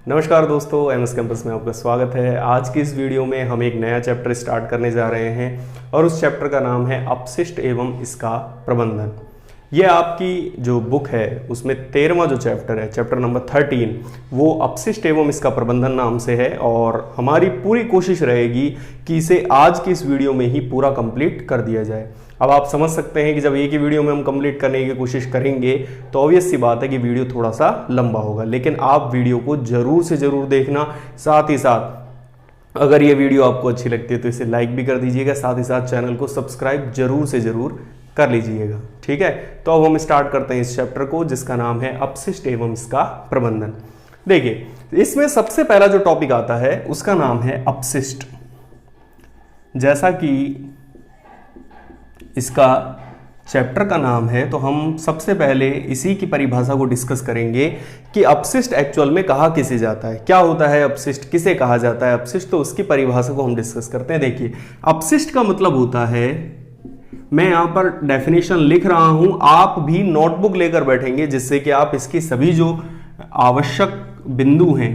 नमस्कार दोस्तों, MS campus में आपका स्वागत है। आज की इस वीडियो में हम एक नया चैप्टर स्टार्ट करने जा रहे हैं और उस चैप्टर का नाम है अपशिष्ट एवं इसका प्रबंधन। ये आपकी जो बुक है उसमें 13वां जो चैप्टर है, चैप्टर नंबर 13, वो अपशिष्ट एवं इसका प्रबंधन नाम से है और हमारी पूरी कोशिश रहेगी कि इसे आज की इस वीडियो में ही पूरा कंप्लीट कर दिया जाए। अब आप समझ सकते हैं कि जब एक ही वीडियो में हम कंप्लीट करने की कोशिश करेंगे तो ऑब्वियस सी बात है कि वीडियो थोड़ा सा लंबा होगा, लेकिन आप वीडियो को जरूर से जरूर देखना। साथ ही साथ अगर ये वीडियो आपको अच्छी लगती है तो इसे लाइक भी कर दीजिएगा, साथ ही साथ चैनल को सब्सक्राइब जरूर से जरूर कर लीजिएगा। ठीक है, तो अब हम स्टार्ट करते हैं इस चैप्टर को जिसका नाम है अपशिष्ट एवं इसका प्रबंधन। देखिए, इसमें सबसे पहला जो टॉपिक आता है उसका नाम है अपशिष्ट। जैसा कि इसका चैप्टर का नाम है तो हम सबसे पहले इसी की परिभाषा को डिस्कस करेंगे कि अपशिष्ट एक्चुअल में कहा किसे जाता है, क्या होता है अपशिष्ट, किसे कहा जाता है अपशिष्ट, तो उसकी परिभाषा को हम डिस्कस करते हैं। देखिए, अपशिष्ट का मतलब होता है, मैं यहां पर डेफिनेशन लिख रहा हूं, आप भी नोटबुक लेकर बैठेंगे जिससे कि आप इसकी सभी जो आवश्यक बिंदु हैं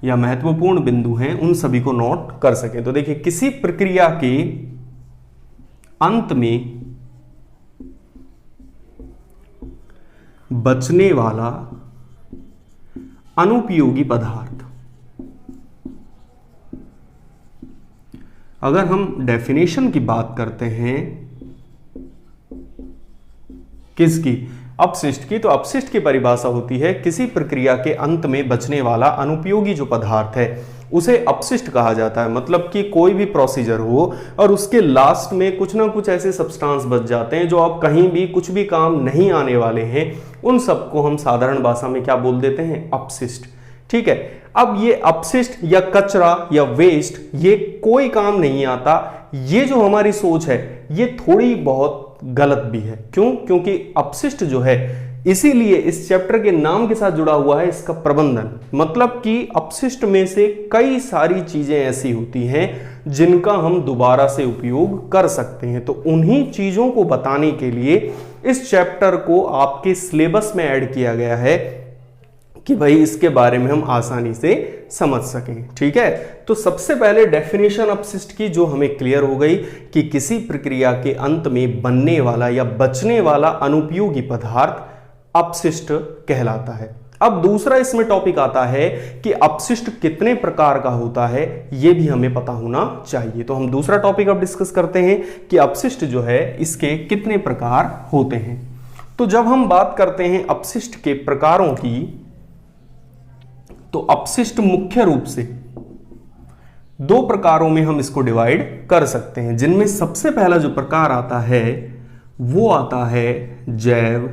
या महत्वपूर्ण बिंदु हैं उन सभी को नोट कर सकें। तो देखिए, किसी प्रक्रिया के अंत में बचने वाला अनुपयोगी पदार्थ। अगर हम डेफिनेशन की बात करते हैं किसकी, अपशिष्ट की, तो अपशिष्ट की परिभाषा होती है किसी प्रक्रिया के अंत में बचने वाला अनुपयोगी जो पदार्थ है उसे अपशिष्ट कहा जाता है। मतलब कि कोई भी प्रोसीजर हो और उसके लास्ट में कुछ ना कुछ ऐसे सब्सटेंस बच जाते हैं जो आप कहीं भी कुछ भी काम नहीं आने वाले हैं, उन सबको हम साधारण भाषा में क्या बोल देते हैं, अपशिष्ट। ठीक है, अब ये अपशिष्ट या कचरा या वेस्ट ये कोई काम नहीं आता, ये जो हमारी सोच है ये थोड़ी बहुत गलत भी है। क्यों? क्योंकि अपशिष्ट जो है इसीलिए इस चैप्टर के नाम के साथ जुड़ा हुआ है इसका प्रबंधन। मतलब कि अपशिष्ट में से कई सारी चीजें ऐसी होती हैं जिनका हम दोबारा से उपयोग कर सकते हैं, तो उन्हीं चीजों को बताने के लिए इस चैप्टर को आपके सिलेबस में ऐड किया गया है कि भाई इसके बारे में हम आसानी से समझ सकें। ठीक है, तो सबसे पहले डेफिनेशन अपशिष्ट की जो हमें क्लियर हो गई कि किसी प्रक्रिया के अंत में बनने वाला या बचने वाला अनुपयोगी पदार्थ अपशिष्ट कहलाता है। अब दूसरा इसमें टॉपिक आता है कि अपशिष्ट कितने प्रकार का होता है, यह भी हमें पता होना चाहिए। तो हम दूसरा टॉपिक अब डिस्कस करते हैं कि अपशिष्ट जो है इसके कितने प्रकार होते हैं। तो जब हम बात करते हैं अपशिष्ट के प्रकारों की, तो अपशिष्ट मुख्य रूप से दो प्रकारों में हम इसको डिवाइड कर सकते हैं, जिनमें सबसे पहला जो प्रकार आता है वो आता है जैव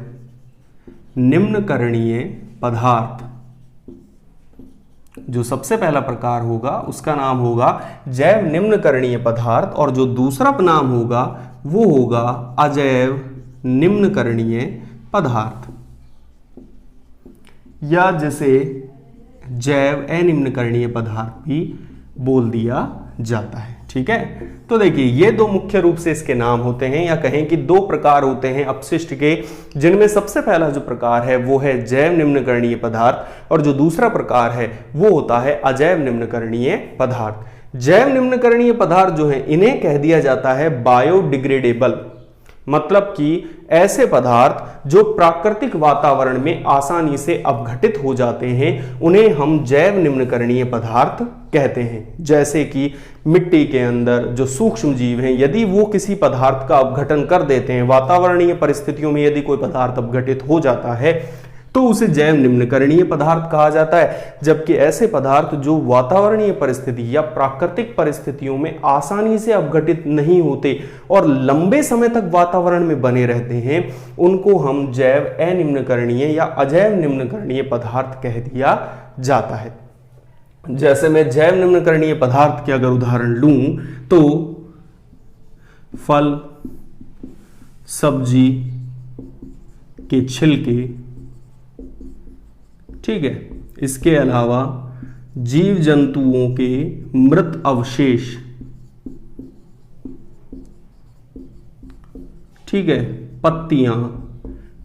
निम्नकरणीय पदार्थ। जो सबसे पहला प्रकार होगा उसका नाम होगा जैव निम्नकरणीय पदार्थ और जो दूसरा नाम होगा वो होगा अजैव निम्नकरणीय पदार्थ, या जिसे जैव अनिम्नकरणीय पदार्थ भी बोल दिया जाता है। ठीक है, तो देखिए, ये दो मुख्य रूप से इसके नाम होते हैं, या कहें कि दो प्रकार होते हैं अपशिष्ट के, जिनमें सबसे पहला जो प्रकार है वो है जैव निम्नकरणीय पदार्थ और जो दूसरा प्रकार है वो होता है अजैव निम्नकरणीय पदार्थ। जैव निम्नकरणीय पदार्थ जो है इन्हें कह दिया जाता है बायोडिग्रेडेबल। मतलब कि ऐसे पदार्थ जो प्राकृतिक वातावरण में आसानी से अपघटित हो जाते हैं उन्हें हम जैव निम्नकरणीय पदार्थ कहते हैं। जैसे कि मिट्टी के अंदर जो सूक्ष्म जीव हैं, यदि वो किसी पदार्थ का अपघटन कर देते हैं, वातावरणीय परिस्थितियों में यदि कोई पदार्थ अपघटित हो जाता है तो उसे जैव निम्नकरणीय पदार्थ कहा जाता है। जबकि ऐसे पदार्थ जो वातावरणीय परिस्थिति या प्राकृतिक परिस्थितियों में आसानी से अपघटित नहीं होते और लंबे समय तक वातावरण में बने रहते हैं उनको हम जैव अनिम्नकरणीय या अजैव निम्नकरणीय पदार्थ कह दिया जाता है। जैसे मैं जैव निम्नकरणीय पदार्थ के अगर उदाहरण लूं तो फल, सब्जी के छिलके, ठीक है, इसके अलावा जीव जंतुओं के मृत अवशेष, ठीक है, पत्तियां,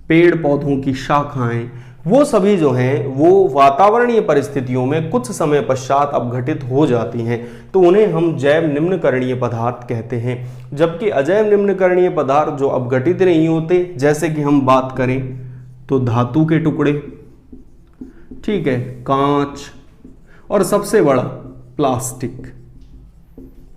पेड़ पौधों की शाखाएं, वो सभी जो हैं वो वातावरणीय परिस्थितियों में कुछ समय पश्चात अपघटित हो जाती हैं, तो उन्हें हम जैव निम्नकरणीय पदार्थ कहते हैं। जबकि अजैव निम्नकरणीय पदार्थ जो अपघटित नहीं होते, जैसे कि हम बात करें तो धातु के टुकड़े, ठीक है, कांच, और सबसे बड़ा प्लास्टिक,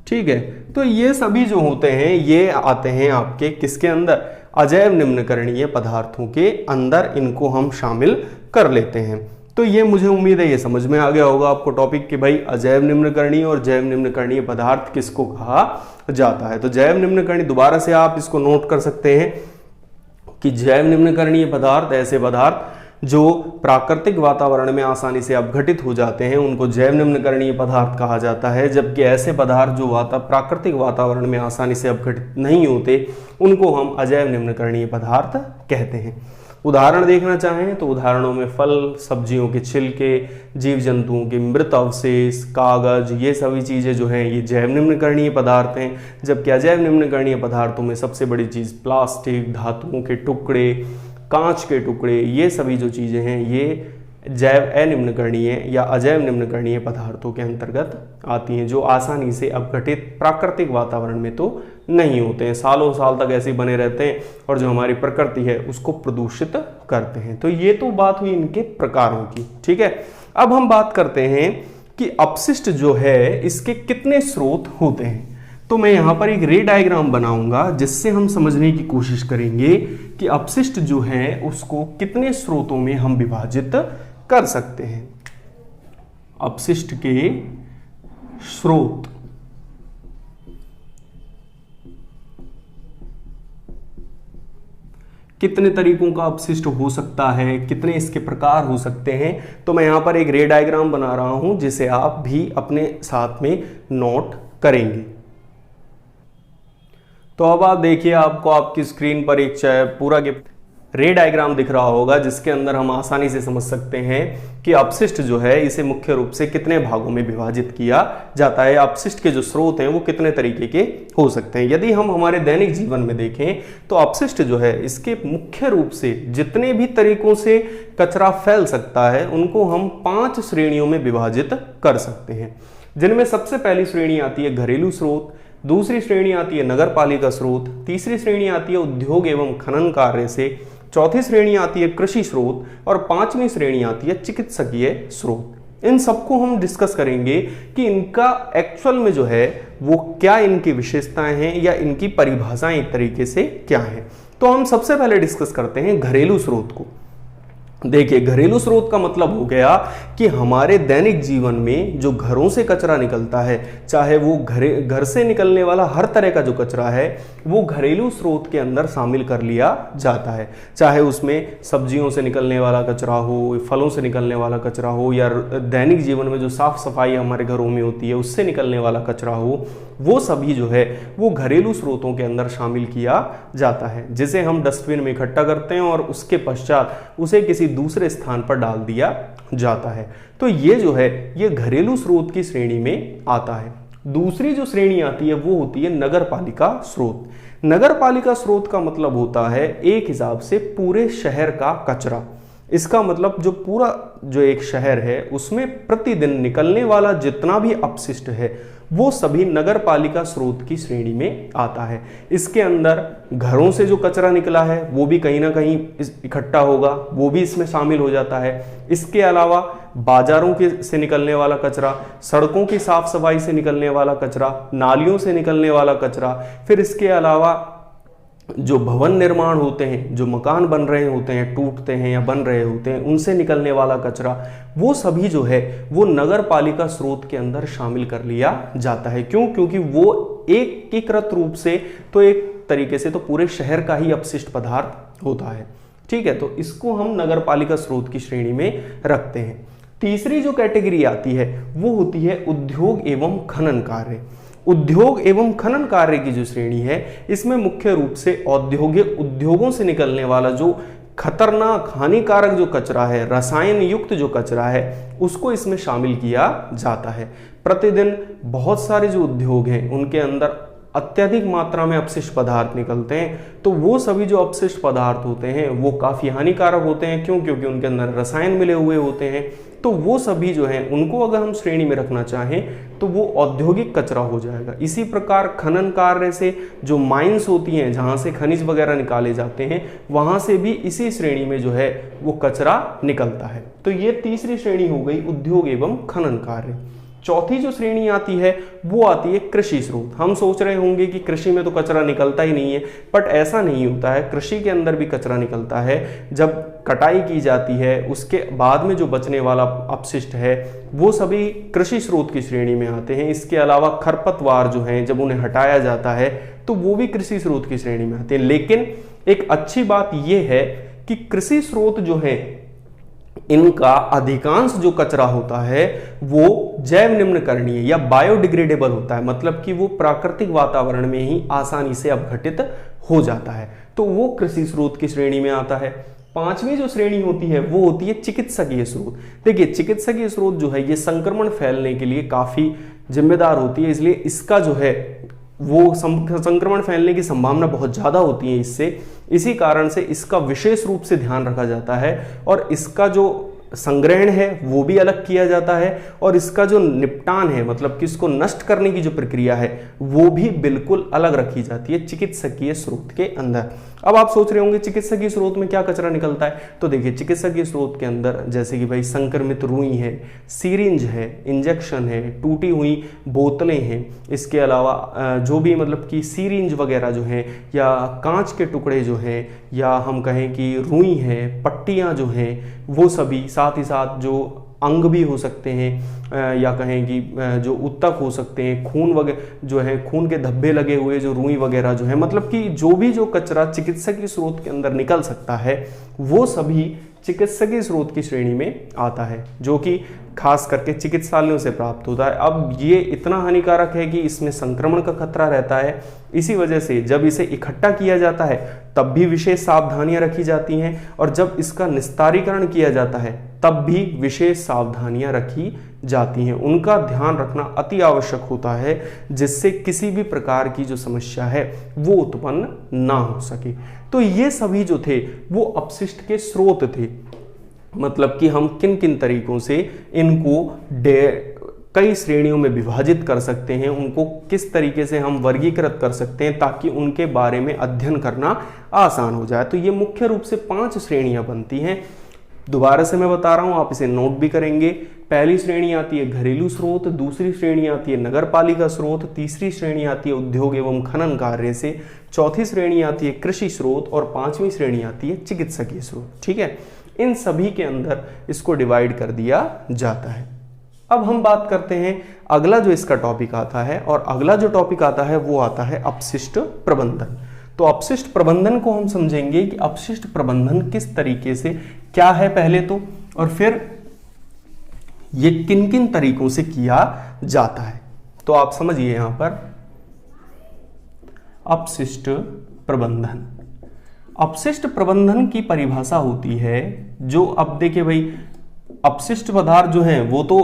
ठीक है, तो ये सभी जो होते हैं ये आते हैं आपके किसके अंदर, अजैव निम्नकरणीय पदार्थों के अंदर, इनको हम शामिल कर लेते हैं। तो ये मुझे उम्मीद है ये समझ में आ गया होगा आपको टॉपिक कि भाई अजैव निम्नकरणीय और जैव निम्नकरणीय पदार्थ किसको कहा जाता है। तो जैव निम्नकरणीय, दोबारा से आप इसको नोट कर सकते हैं कि जैव निम्नकरणीय पदार्थ ऐसे पदार्थ जो प्राकृतिक वातावरण में आसानी से अपघटित हो जाते हैं उनको जैव निम्नकरणीय पदार्थ कहा जाता है। जबकि ऐसे पदार्थ जो प्राकृतिक वातावरण में आसानी से अपघटित नहीं होते उनको हम अजैव निम्नकरणीय पदार्थ कहते हैं। उदाहरण देखना चाहें तो उदाहरणों में फल, सब्जियों के छिलके, जीव जंतुओं के मृत अवशेष, कागज, ये सभी चीज़ें जो हैं ये जैव निम्नकरणीय पदार्थ हैं। जबकि अजैव निम्नकरणीय पदार्थों में सबसे बड़ी चीज़ प्लास्टिक, धातुओं के टुकड़े, कांच के टुकड़े, ये सभी जो चीज़ें हैं ये जैव अनिम्नकरणीय या अजैव निम्नकरणीय पदार्थों के अंतर्गत आती हैं, जो आसानी से अपघटित प्राकृतिक वातावरण में तो नहीं होते हैं, सालों साल तक ऐसे बने रहते हैं और जो हमारी प्रकृति है उसको प्रदूषित करते हैं। तो ये तो बात हुई इनके प्रकारों की, ठीक है। अब हम बात करते हैं कि अपशिष्ट जो है इसके कितने स्रोत होते हैं। तो मैं यहाँ पर एक रे डायग्राम बनाऊंगा जिससे हम समझने की कोशिश करेंगे कि अपशिष्ट जो है उसको कितने स्रोतों में हम विभाजित कर सकते हैं। अपशिष्ट के स्रोत, कितने तरीकों का अपशिष्ट हो सकता है, कितने इसके प्रकार हो सकते हैं। तो मैं यहां पर एक रे डायग्राम बना रहा हूं जिसे आप भी अपने साथ में नोट करेंगे। तो अब आप देखिए, आपको आपकी स्क्रीन पर एक पूरा के रे डायग्राम दिख रहा होगा जिसके अंदर हम आसानी से समझ सकते हैं कि अपशिष्ट जो है इसे मुख्य रूप से कितने भागों में विभाजित किया जाता है। अपशिष्ट के जो स्रोत हैं वो कितने तरीके के हो सकते हैं। यदि हम हमारे दैनिक जीवन में देखें तो अपशिष्ट जो है इसके मुख्य रूप से जितने भी तरीकों से कचरा फैल सकता है उनको हम 5 श्रेणियों में विभाजित कर सकते हैं, जिनमें सबसे पहली श्रेणी आती है घरेलू स्रोत, दूसरी श्रेणी आती है नगर पालिका स्रोत, तीसरी श्रेणी आती है उद्योग एवं खनन कार्य से, चौथी श्रेणी आती है कृषि स्रोत और 5वीं श्रेणी आती है चिकित्सकीय स्रोत। इन सबको हम डिस्कस करेंगे कि इनका एक्चुअल में जो है वो क्या इनकी विशेषताएं हैं या इनकी परिभाषाएं एक तरीके से क्या है। तो हम सबसे पहले डिस्कस करते हैं घरेलू स्रोत को। देखिए, घरेलू स्रोत का मतलब हो गया कि हमारे दैनिक जीवन में जो घरों से कचरा निकलता है, चाहे वो घर से निकलने वाला हर तरह का जो कचरा है वो घरेलू स्रोत के अंदर शामिल कर लिया जाता है। चाहे उसमें सब्जियों से निकलने वाला कचरा हो, फलों से निकलने वाला कचरा हो, या दैनिक जीवन में जो साफ सफाई हमारे घरों में होती है उससे निकलने वाला कचरा हो, वो सभी जो है वो घरेलू स्रोतों के अंदर शामिल किया जाता है, जिसे हम डस्टबिन में इकट्ठा करते हैं और उसके पश्चात उसे किसी दूसरे स्थान पर डाल दिया जाता है। तो ये जो है ये घरेलू स्रोत की श्रेणी में आता है। दूसरी जो श्रेणी आती है वो होती है नगर पालिका स्रोत। नगर पालिका स्रोत का मतलब होता है एक हिसाब से पूरे शहर का कचरा। इसका मतलब जो पूरा जो एक शहर है उसमें प्रतिदिन निकलने वाला जितना भी अपशिष्ट है वो सभी नगर पालिका स्रोत की श्रेणी में आता है। इसके अंदर घरों से जो कचरा निकला है वो भी कहीं ना कहीं इकट्ठा होगा, वो भी इसमें शामिल हो जाता है। इसके अलावा बाजारों के से निकलने वाला कचरा, सड़कों की साफ सफाई से निकलने वाला कचरा, नालियों से निकलने वाला कचरा, फिर इसके अलावा जो भवन निर्माण होते हैं, जो मकान बन रहे होते हैं, टूटते हैं या बन रहे होते हैं, उनसे निकलने वाला कचरा, वो सभी जो है वो नगर पालिका स्रोत के अंदर शामिल कर लिया जाता है। क्यों? क्योंकि वो एकीकृत रूप से तो एक तरीके से तो पूरे शहर का ही अपशिष्ट पदार्थ होता है। ठीक है, तो इसको हम नगर पालिका स्रोत की श्रेणी में रखते हैं। तीसरी जो कैटेगरी आती है वो होती है उद्योग एवं खनन कार्य। उद्योग एवं खनन कार्य की जो श्रेणी है इसमें मुख्य रूप से औद्योगिक उद्योगों से निकलने वाला जो खतरनाक हानिकारक जो कचरा है, रसायन युक्त जो कचरा है, उसको इसमें शामिल किया जाता है। प्रतिदिन बहुत सारे जो उद्योग हैं उनके अंदर अत्यधिक मात्रा में अपशिष्ट पदार्थ निकलते हैं, तो वो सभी जो अपशिष्ट पदार्थ होते हैं वो काफ़ी हानिकारक होते हैं। क्यों? क्योंकि उनके अंदर रसायन मिले हुए होते हैं। तो वो सभी जो हैं उनको अगर हम श्रेणी में रखना चाहें तो वो औद्योगिक कचरा हो जाएगा। इसी प्रकार खनन कार्य से जो माइंस होती हैं, जहाँ से खनिज वगैरह निकाले जाते हैं, वहाँ से भी इसी श्रेणी में जो है वो कचरा निकलता है। तो ये तीसरी श्रेणी हो गई उद्योग एवं खनन कार्य। चौथी जो श्रेणी आती है वो आती है कृषि स्रोत। हम सोच रहे होंगे कि कृषि में तो कचरा निकलता ही नहीं है, बट ऐसा नहीं होता है। कृषि के अंदर भी कचरा निकलता है। जब कटाई की जाती है उसके बाद में जो बचने वाला अपशिष्ट है वो सभी कृषि स्रोत की श्रेणी में आते हैं। इसके अलावा खरपतवार जो हैं जब उन्हें हटाया जाता है तो वो भी कृषि स्रोत की श्रेणी में आते हैं। लेकिन एक अच्छी बात यह है कि कृषि स्रोत जो है इनका अधिकांश जो कचरा होता है वो जैव निम्नकरणीय या बायोडिग्रेडेबल होता है, मतलब कि वो प्राकृतिक वातावरण में ही आसानी से अपघटित हो जाता है, तो वो कृषि स्रोत की श्रेणी में आता है। पांचवी जो श्रेणी होती है वो होती है चिकित्सकीय स्रोत। देखिए, चिकित्सकीय स्रोत जो है ये संक्रमण फैलने के लिए काफी जिम्मेदार होती है, इसलिए इसका जो है वो संक्रमण फैलने की संभावना बहुत ज़्यादा होती है इससे। इसी कारण से इसका विशेष रूप से ध्यान रखा जाता है और इसका जो संग्रहण है वो भी अलग किया जाता है और इसका जो निपटान है, मतलब कि इसको नष्ट करने की जो प्रक्रिया है वो भी बिल्कुल अलग रखी जाती है चिकित्सकीय स्रोत के अंदर। अब आप सोच रहे होंगे चिकित्सकीय स्रोत में क्या कचरा निकलता है, तो देखिए चिकित्सकीय स्रोत के अंदर जैसे कि भाई संक्रमित रुई है, सीरिंज है, इंजेक्शन है, टूटी हुई बोतलें हैं, इसके अलावा जो भी मतलब कि सीरिंज वगैरह जो हैं या कांच के टुकड़े जो हैं या हम कहें कि रुई है, पट्टियाँ जो हैं वो सभी, साथ ही साथ जो अंग भी हो सकते हैं या कहें कि जो उत्तक हो सकते हैं, खून वगैरह जो है, खून के धब्बे लगे हुए जो रुई वगैरह जो है, मतलब कि जो भी जो कचरा चिकित्सकीय स्रोत के अंदर निकल सकता है वो सभी चिकित्सकीय स्रोत की श्रेणी में आता है, जो कि खास करके चिकित्सालयों से प्राप्त होता है। अब ये इतना हानिकारक है कि इसमें संक्रमण का खतरा रहता है, इसी वजह से जब इसे इकट्ठा किया जाता है तब भी विशेष सावधानियां रखी जाती हैं और जब इसका निस्तारीकरण किया जाता है तब भी विशेष सावधानियां रखी जाती हैं। उनका ध्यान रखना अति आवश्यक होता है जिससे किसी भी प्रकार की जो समस्या है वो उत्पन्न ना हो सके। तो ये सभी जो थे वो अपशिष्ट के स्रोत थे, मतलब कि हम किन किन तरीकों से इनको कई श्रेणियों में विभाजित कर सकते हैं, उनको किस तरीके से हम वर्गीकृत कर सकते हैं ताकि उनके बारे में अध्ययन करना आसान हो जाए। तो ये मुख्य रूप से 5 श्रेणियां बनती हैं। दोबारा से मैं बता रहा हूं, आप इसे नोट भी करेंगे। पहली श्रेणी आती है घरेलू स्रोत, दूसरी श्रेणी आती है नगर पालिका स्रोत, तीसरी श्रेणी आती है उद्योग एवं खनन कार्य से, चौथी श्रेणी आती है कृषि स्रोत और 5वीं श्रेणी आती है चिकित्सकीय स्रोत। ठीक है, इन सभी के अंदर इसको डिवाइड कर दिया जाता है। अब हम बात करते हैं अगला जो इसका टॉपिक आता है, और अगला जो टॉपिक आता है वो आता है अपशिष्ट प्रबंधन। तो अपशिष्ट प्रबंधन को हम समझेंगे कि अपशिष्ट प्रबंधन किस तरीके से क्या है पहले तो, और फिर ये किन किन तरीकों से किया जाता है। तो आप समझिए यहां पर अपशिष्ट प्रबंधन। अपशिष्ट प्रबंधन की परिभाषा होती है जो, अब देखिए भाई अपशिष्ट पदार्थ जो हैं वो तो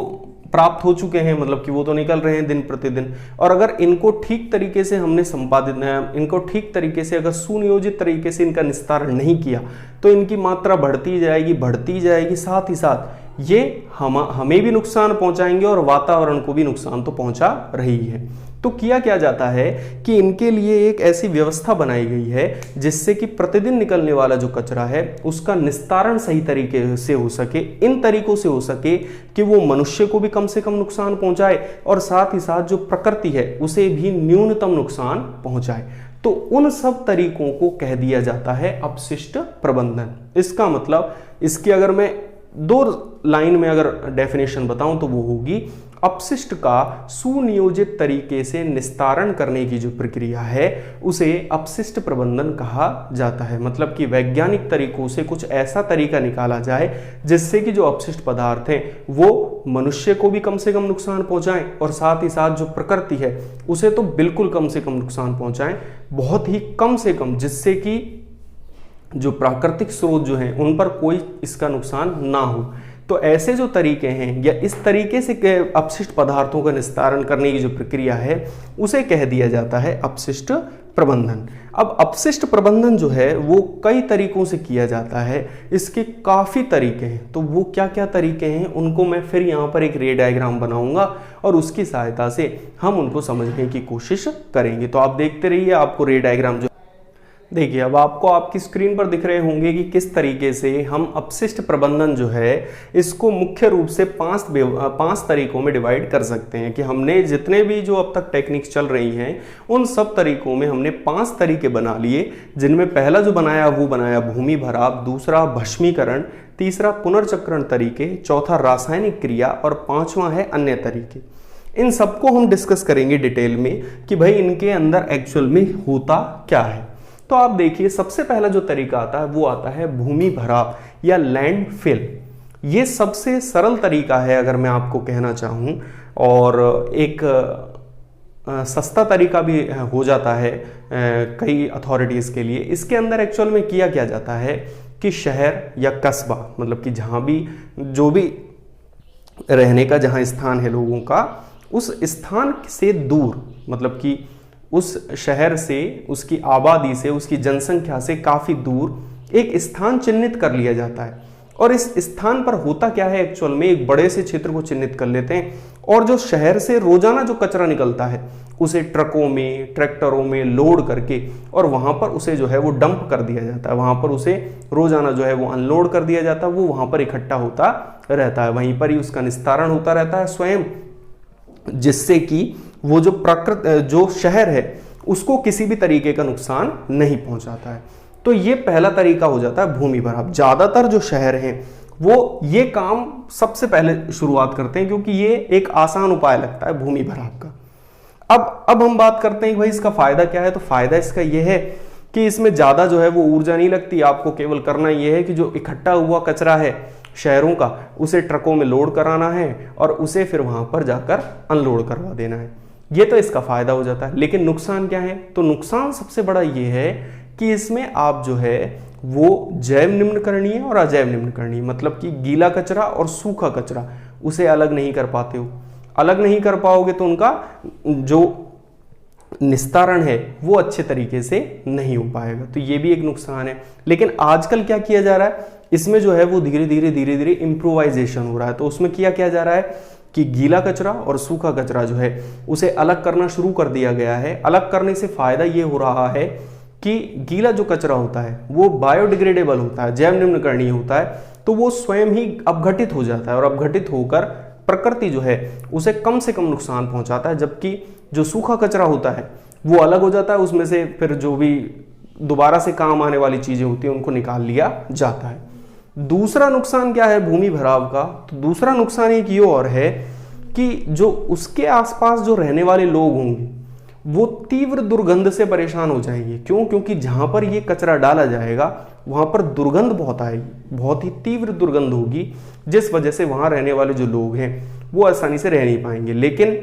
प्राप्त हो चुके हैं, मतलब कि वो तो निकल रहे हैं दिन प्रतिदिन, और अगर इनको ठीक तरीके से हमने संपादित, इनको ठीक तरीके से अगर सुनियोजित तरीके से इनका निस्तारण नहीं किया तो इनकी मात्रा बढ़ती जाएगी, साथ ही साथ ये हमें भी नुकसान पहुंचाएंगे और वातावरण को भी नुकसान तो पहुंचा रही है। तो किया क्या जाता है कि इनके लिए एक ऐसी व्यवस्था बनाई गई है जिससे कि प्रतिदिन निकलने वाला जो कचरा है उसका निस्तारण सही तरीके से हो सके, इन तरीकों से हो सके कि वो मनुष्य को भी कम से कम नुकसान पहुंचाए और साथ ही साथ जो प्रकृति है उसे भी न्यूनतम नुकसान पहुंचाए। तो उन सब तरीकों को कह दिया जाता है अपशिष्ट प्रबंधन। इसका मतलब, इसकी अगर मैं 2 लाइन में अगर डेफिनेशन बताऊं तो वो होगी, अपशिष्ट का सुनियोजित तरीके से निस्तारण करने की जो प्रक्रिया है उसे अपशिष्ट प्रबंधन कहा जाता है। मतलब कि वैज्ञानिक तरीकों से कुछ ऐसा तरीका निकाला जाए जिससे कि जो अपशिष्ट पदार्थ हैं वो मनुष्य को भी कम से कम नुकसान पहुंचाएं और साथ ही साथ जो प्रकृति है उसे तो बिल्कुल कम से कम नुकसान पहुंचाएं, बहुत ही कम से कम, जिससे कि जो प्राकृतिक स्रोत जो हैं उन पर कोई इसका नुकसान ना हो। तो ऐसे जो तरीके हैं या इस तरीके से अपशिष्ट पदार्थों का निस्तारण करने की जो प्रक्रिया है उसे कह दिया जाता है अपशिष्ट प्रबंधन। अब अपशिष्ट प्रबंधन जो है वो कई तरीकों से किया जाता है, इसके काफ़ी तरीके हैं। तो वो क्या क्या तरीके हैं उनको मैं फिर यहाँ पर एक रे डायग्राम बनाऊंगा और उसकी सहायता से हम उनको समझने की कोशिश करेंगे। तो आप देखते रहिए, आपको रे डायग्राम जो देखिए अब आपको आपकी स्क्रीन पर दिख रहे होंगे कि किस तरीके से हम अपशिष्ट प्रबंधन जो है इसको मुख्य रूप से पांच तरीकों में डिवाइड कर सकते हैं। कि हमने जितने भी जो अब तक टेक्निक्स चल रही हैं उन सब तरीकों में हमने 5 तरीके बना लिए, जिनमें पहला जो बनाया वो बनाया भूमि भराव, दूसरा भस्मीकरण, तीसरा पुनर्चक्रण तरीके, चौथा रासायनिक क्रिया और पांचवा है अन्य तरीके। इन सबको हम डिस्कस करेंगे डिटेल में कि भाई इनके अंदर एक्चुअल में होता क्या है। तो आप देखिए सबसे पहला जो तरीका आता है वो आता है भूमि भराव या लैंड फिल। ये सबसे सरल तरीका है अगर मैं आपको कहना चाहूँ, और एक सस्ता तरीका भी हो जाता है कई अथॉरिटीज़ के लिए। इसके अंदर एक्चुअल में किया क्या जाता है कि शहर या कस्बा, मतलब कि जहाँ भी जो भी रहने का जहाँ स्थान है लोगों का, उस स्थान से दूर, मतलब कि उस शहर से, उसकी आबादी से, उसकी जनसंख्या से काफ़ी दूर एक स्थान चिन्हित कर लिया जाता है। और इस स्थान पर होता क्या है एक्चुअल में, एक बड़े से क्षेत्र को चिन्हित कर लेते हैं और जो शहर से रोजाना जो कचरा निकलता है उसे ट्रकों में, ट्रैक्टरों में लोड करके और वहाँ पर उसे जो है वो डंप कर दिया जाता है। वहाँ पर उसे रोजाना जो है वो अनलोड कर दिया जाता है, वो वहाँ पर इकट्ठा होता रहता है, वहीं पर ही उसका निस्तारण होता रहता है स्वयं, जिससे कि वो जो शहर है उसको किसी भी तरीके का नुकसान नहीं पहुंचाता है। तो ये पहला तरीका हो जाता है भूमि भराव। ज्यादातर जो शहर हैं वो ये काम सबसे पहले शुरुआत करते हैं क्योंकि ये एक आसान उपाय लगता है भूमि भराव का। अब हम बात करते हैं भाई इसका फायदा क्या है। तो फायदा इसका ये है कि इसमें ज्यादा जो है वो ऊर्जा नहीं लगती। आपको केवल करना ये है कि जो इकट्ठा हुआ कचरा है शहरों का उसे ट्रकों में लोड कराना है और उसे फिर वहां पर जाकर अनलोड करवा देना है। ये तो इसका फायदा हो जाता है। लेकिन नुकसान क्या है? तो नुकसान सबसे बड़ा ये है कि इसमें आप जो है वो जैव निम्नकरणीय और अजैव निम्नकरणीय, मतलब कि गीला कचरा और सूखा कचरा, उसे अलग नहीं कर पाते हो। अलग नहीं कर पाओगे तो उनका जो निस्तारण है वो अच्छे तरीके से नहीं हो पाएगा। तो ये भी एक नुकसान है। लेकिन आजकल क्या किया जा रहा है, इसमें जो है वो धीरे धीरे इम्प्रोवाइजेशन हो रहा है। तो उसमें किया जा रहा है कि गीला कचरा और सूखा कचरा जो है उसे अलग करना शुरू कर दिया गया है। अलग करने से फायदा ये हो रहा है कि गीला जो कचरा होता है वो बायोडिग्रेडेबल होता है, जैव निम्नकरणीय होता है, तो वो स्वयं ही अपघटित हो जाता है और अपघटित होकर प्रकृति जो है उसे कम से कम नुकसान पहुंचाता है। जबकि जो सूखा कचरा होता है वो अलग हो जाता है, उसमें से फिर जो भी दोबारा से काम आने वाली चीजें होती हैं उनको निकाल लिया जाता है। दूसरा नुकसान क्या है भूमि भराव का? तो दूसरा नुकसान एक ये और है कि जो उसके आसपास जो रहने वाले लोग होंगे वो तीव्र दुर्गंध से परेशान हो जाएंगे। क्यों? क्योंकि जहां पर ये कचरा डाला जाएगा वहां पर दुर्गंध बहुत आएगी, बहुत ही तीव्र दुर्गंध होगी, जिस वजह से वहां रहने वाले जो लोग हैं वो आसानी से रह नहीं पाएंगे। लेकिन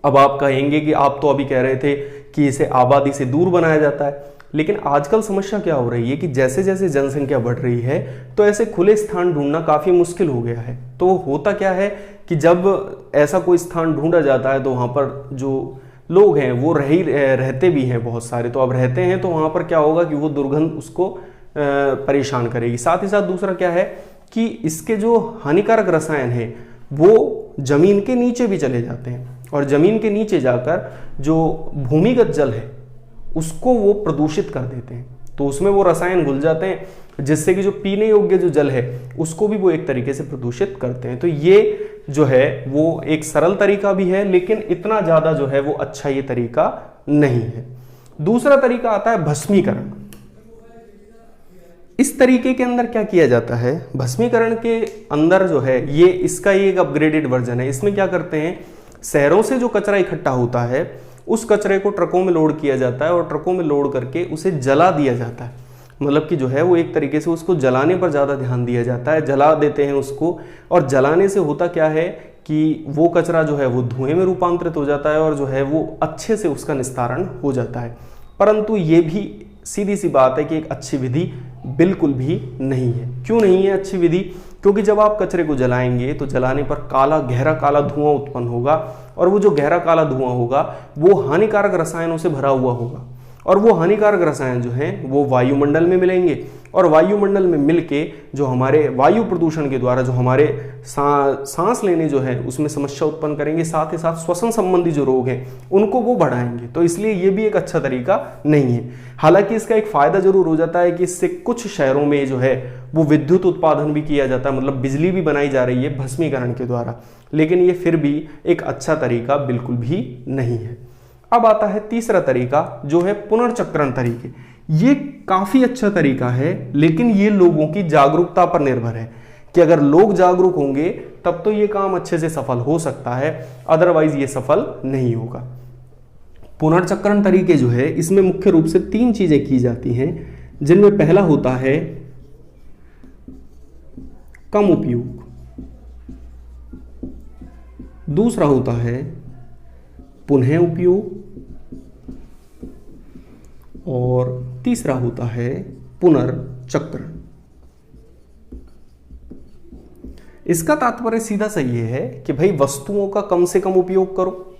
अब आप कहेंगे कि आप तो अभी कह रहे थे कि इसे आबादी से दूर बनाया जाता है, लेकिन आजकल समस्या क्या हो रही है कि जैसे जैसे जनसंख्या बढ़ रही है तो ऐसे खुले स्थान ढूंढना काफी मुश्किल हो गया है। तो होता क्या है कि जब ऐसा कोई स्थान ढूंढा जाता है तो वहां पर जो लोग हैं वो रहते भी हैं बहुत सारे। तो अब रहते हैं तो वहां पर क्या होगा कि वो दुर्गंध उसको परेशान करेगी। साथ ही साथ दूसरा क्या है कि इसके जो हानिकारक रसायन है वो जमीन के नीचे भी चले जाते हैं और जमीन के नीचे जाकर जो भूमिगत जल है उसको वो प्रदूषित कर देते हैं। तो उसमें वो रसायन घुल जाते हैं जिससे कि जो पीने योग्य जो जल है उसको भी वो एक तरीके से प्रदूषित करते हैं। तो ये जो है वो एक सरल तरीका भी है, लेकिन इतना ज्यादा जो है वो अच्छा ये तरीका नहीं है। दूसरा तरीका आता है भस्मीकरण। इस तरीके के अंदर क्या किया जाता है, भस्मीकरण के अंदर जो है ये इसका एक अपग्रेडेड वर्जन है। इसमें क्या करते हैं, शहरों से जो कचरा इकट्ठा होता है उस कचरे को ट्रकों में लोड किया जाता है और ट्रकों में लोड करके उसे जला दिया जाता है। मतलब कि जो है वो एक तरीके से उसको जलाने पर ज़्यादा ध्यान दिया जाता है, जला देते हैं उसको। और जलाने से होता क्या है कि वो कचरा जो है वो धुएं में रूपांतरित हो जाता है और जो है वो अच्छे से उसका निस्तारण हो जाता है। परंतु ये भी सीधी सी बात है कि एक अच्छी विधि बिल्कुल भी नहीं है। क्यों नहीं है अच्छी विधि? क्योंकि जब आप कचरे को जलाएंगे तो जलाने पर काला, गहरा काला धुआं उत्पन्न होगा, और वो जो गहरा काला धुआं होगा वो हानिकारक रसायनों से भरा हुआ होगा, और वो हानिकारक रसायन जो हैं वो वायुमंडल में मिलेंगे, और वायुमंडल में मिलके जो हमारे वायु प्रदूषण के द्वारा जो हमारे सांस लेने जो है उसमें समस्या उत्पन्न करेंगे, साथ ही साथ श्वसन संबंधी जो रोग हैं उनको वो बढ़ाएंगे। तो इसलिए ये भी एक अच्छा तरीका नहीं है। हालांकि इसका एक फायदा जरूर हो जाता है कि इससे कुछ शहरों में जो है वो विद्युत उत्पादन भी किया जाता है, मतलब बिजली भी बनाई जा रही है भस्मीकरण के द्वारा, लेकिन ये फिर भी एक अच्छा तरीका बिल्कुल भी नहीं है। अब आता है तीसरा तरीका जो है पुनर्चक्रण तरीके। ये काफी अच्छा तरीका है, लेकिन ये लोगों की जागरूकता पर निर्भर है कि अगर लोग जागरूक होंगे तब तो ये काम अच्छे से सफल हो सकता है, अदरवाइज ये सफल नहीं होगा। पुनर्चक्रण तरीके जो है इसमें मुख्य रूप से 3 चीजें की जाती हैं, जिनमें पहला होता है कम उपयोग, दूसरा होता है पुनः उपयोग, और तीसरा होता है पुनर्चक्रण। इसका तात्पर्य सीधा सा ये है कि भाई वस्तुओं का कम से कम उपयोग करो,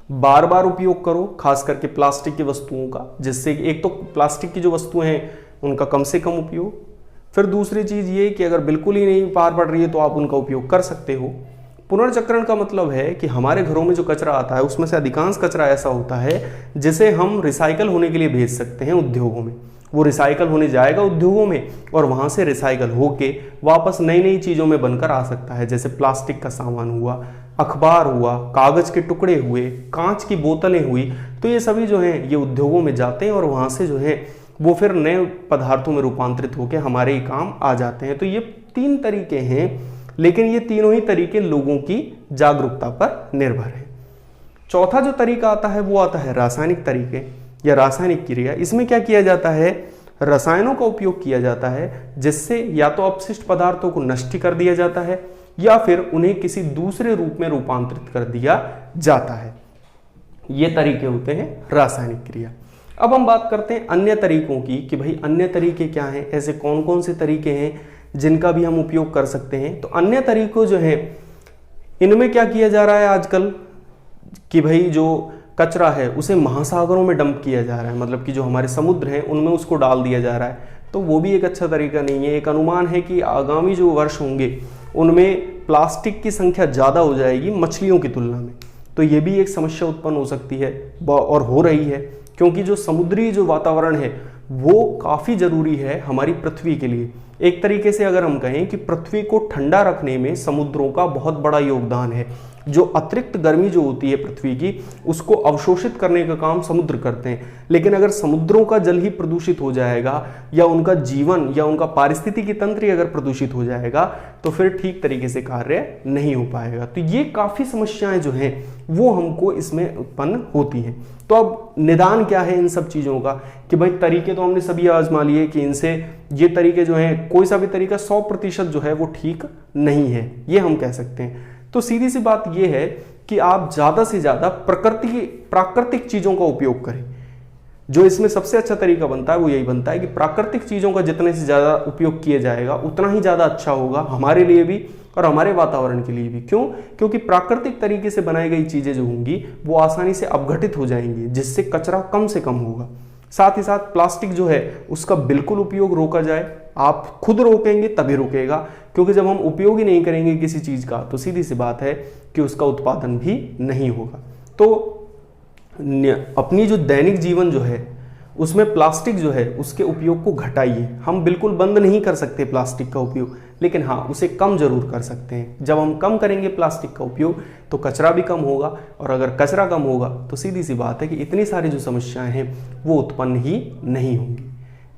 बार बार उपयोग करो, खास करके प्लास्टिक की वस्तुओं का, जिससे एक तो प्लास्टिक की जो वस्तुएं हैं उनका कम से कम उपयोग, फिर दूसरी चीज ये कि अगर बिल्कुल ही नहीं पार पड़ रही है तो आप उनका उपयोग कर सकते हो। पुनर्चक्रण का मतलब है कि हमारे घरों में जो कचरा आता है उसमें से अधिकांश कचरा ऐसा होता है जिसे हम रिसाइकल होने के लिए भेज सकते हैं उद्योगों में। वो रिसाइकल होने जाएगा उद्योगों में और वहां से रिसाइकल होके वापस नई नई चीजों में बनकर आ सकता है, जैसे प्लास्टिक का सामान हुआ, अखबार हुआ, कागज के टुकड़े हुए, कांच की बोतलें हुई। तो ये सभी जो हैं ये उद्योगों में जाते हैं और वहां से जो है वो फिर नए पदार्थों में रूपांतरित होकर हमारे ही काम आ जाते हैं। तो ये 3 तरीके हैं, लेकिन ये तीनों ही तरीके लोगों की जागरूकता पर निर्भर है। चौथा जो तरीका आता है वो आता है रासायनिक तरीके या रासायनिक क्रिया। इसमें क्या किया जाता है, रसायनों का उपयोग किया जाता है, जिससे या तो अपशिष्ट पदार्थों को नष्ट कर दिया जाता है या फिर उन्हें किसी दूसरे रूप में रूपांतरित कर दिया जाता है। ये तरीके होते हैं रासायनिक क्रिया। अब हम बात करते हैं अन्य तरीकों की कि भाई अन्य तरीके क्या हैं, ऐसे कौन कौन से तरीके हैं जिनका भी हम उपयोग कर सकते हैं। तो अन्य तरीकों जो है इनमें क्या किया जा रहा है आजकल कि भाई जो कचरा है उसे महासागरों में डंप किया जा रहा है, मतलब कि जो हमारे समुद्र हैं उनमें उसको डाल दिया जा रहा है। तो वो भी एक अच्छा तरीका नहीं है। एक अनुमान है कि आगामी जो वर्ष होंगे उनमें प्लास्टिक की संख्या ज़्यादा हो जाएगी मछलियों की तुलना में। तो ये भी एक समस्या उत्पन्न हो सकती है और हो रही है, क्योंकि जो समुद्री जो वातावरण है वो काफ़ी ज़रूरी है हमारी पृथ्वी के लिए। एक तरीके से अगर हम कहें कि पृथ्वी को ठंडा रखने में समुद्रों का बहुत बड़ा योगदान है। जो अतिरिक्त गर्मी जो होती है पृथ्वी की उसको अवशोषित करने का काम समुद्र करते हैं, लेकिन अगर समुद्रों का जल ही प्रदूषित हो जाएगा या उनका जीवन या उनका पारिस्थितिकी तंत्र ही अगर प्रदूषित हो जाएगा तो फिर ठीक तरीके से कार्य नहीं हो पाएगा। तो ये काफ़ी समस्याएं जो हैं वो हमको इसमें उत्पन्न होती हैं। तो अब निदान क्या है इन सब चीज़ों का कि भाई तरीके तो हमने सभी आजमा लिए कि इनसे ये तरीके जो हैं कोई सा भी तरीका 100% जो है वो ठीक नहीं है, ये हम कह सकते हैं। तो सीधी सी बात ये है कि आप ज़्यादा से ज़्यादा प्राकृतिक चीज़ों का उपयोग करें। जो इसमें सबसे अच्छा तरीका बनता है वो यही बनता है कि प्राकृतिक चीज़ों का जितने से ज़्यादा उपयोग किया जाएगा उतना ही ज़्यादा अच्छा होगा हमारे लिए भी और हमारे वातावरण के लिए भी। क्यों? क्योंकि प्राकृतिक तरीके से बनाई गई चीज़ें जो होंगी वो आसानी से अपघटित हो जाएंगी, जिससे कचरा कम से कम होगा। साथ ही साथ प्लास्टिक जो है उसका बिल्कुल उपयोग रोका जाए। आप खुद रोकेंगे तभी रुकेगा, क्योंकि जब हम उपयोग ही नहीं करेंगे किसी चीज़ का तो सीधी सी बात है कि उसका उत्पादन भी नहीं होगा। तो अपनी जो दैनिक जीवन जो है उसमें प्लास्टिक जो है उसके उपयोग को घटाइए। हम बिल्कुल बंद नहीं कर सकते प्लास्टिक का उपयोग, लेकिन हाँ उसे कम जरूर कर सकते हैं। जब हम कम करेंगे प्लास्टिक का उपयोग तो कचरा भी कम होगा, और अगर कचरा कम होगा तो सीधी सी बात है कि इतनी सारी जो समस्याएं हैं वो उत्पन्न ही नहीं होंगी।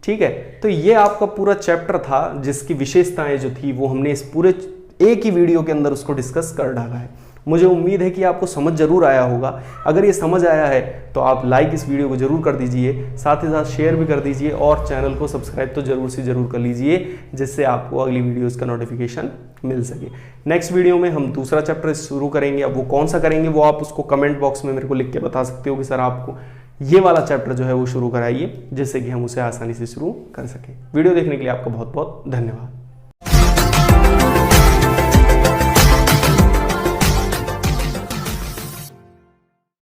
ठीक है, तो ये आपका पूरा चैप्टर था जिसकी विशेषताएं जो थी वो हमने इस पूरे एक ही वीडियो के अंदर उसको डिस्कस कर डाला है। मुझे उम्मीद है कि आपको समझ जरूर आया होगा। अगर ये समझ आया है तो आप लाइक इस वीडियो को जरूर कर दीजिए, साथ ही साथ शेयर भी कर दीजिए और चैनल को सब्सक्राइब तो जरूर से जरूर कर लीजिए, जिससे आपको अगली वीडियोस का नोटिफिकेशन मिल सके। नेक्स्ट वीडियो में हम दूसरा चैप्टर शुरू करेंगे। अब वो कौन सा करेंगे वो आप उसको कमेंट बॉक्स में मेरे को लिख के बता सकते हो कि सर आपको ये वाला चैप्टर जो है वो शुरू कराइए, जिससे कि हम उसे आसानी से शुरू कर सकें। वीडियो देखने के लिए आपका बहुत बहुत धन्यवाद।